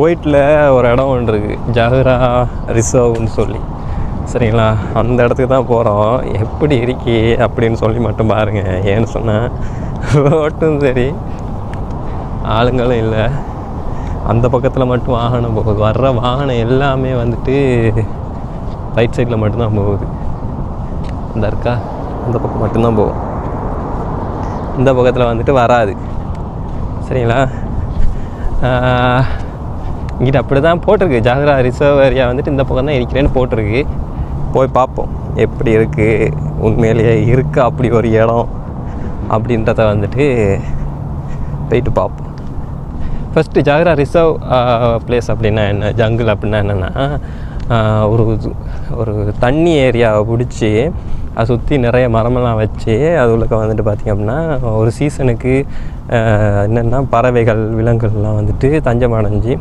குவைட்டில் ஒரு இடம் ஒன்று இருக்குது, ஜஹரா ரிசர்வ்னு சொல்லி. சரிங்களா, அந்த இடத்துக்கு தான் போகிறோம். எப்படி இருக்கி அப்படின்னு சொல்லி மட்டும் பாருங்கள். ஏன்னு சொன்னால் ரோட்டும் சரி, ஆளுங்களும் இல்லை. அந்த பக்கத்தில் மட்டும் வாகனம் போகுது. வர்ற வாகனம் எல்லாமே வந்துட்டு ரைட் சைடில் மட்டும்தான் போகுது. இந்த இருக்கா, அந்த பக்கம் மட்டும்தான் போகும், இந்த பக்கத்தில் வந்துட்டு வராது. சரிங்களா, இங்கிட்ட அப்படி தான் போட்டிருக்கு. ஜஹரா ரிசர்வ் ஏரியா வந்துட்டு இந்த பக்கம் தான் இருக்கிறேன்னு போட்டிருக்கு. போய் பார்ப்போம் எப்படி இருக்குது, உண்மையிலேயே இருக்கா அப்படி ஒரு இடம் அப்படின்றத வந்துட்டு போயிட்டு பார்ப்போம். ஃபஸ்ட்டு ஜஹரா ரிசர்வ் பிளேஸ் அப்படின்னா என்ன, ஜங்கிள் அப்படின்னா என்னென்னா, ஒரு தண்ணி ஏரியாவை பிடிச்சி அதை சுற்றி நிறைய மரமெல்லாம் வச்சு அது உள்ளக்க வந்துட்டு பார்த்திங்க அப்படின்னா ஒரு சீசனுக்கு என்னென்னா பறவைகள் விலங்குகள்லாம் வந்துட்டு தஞ்சம் அடைஞ்சு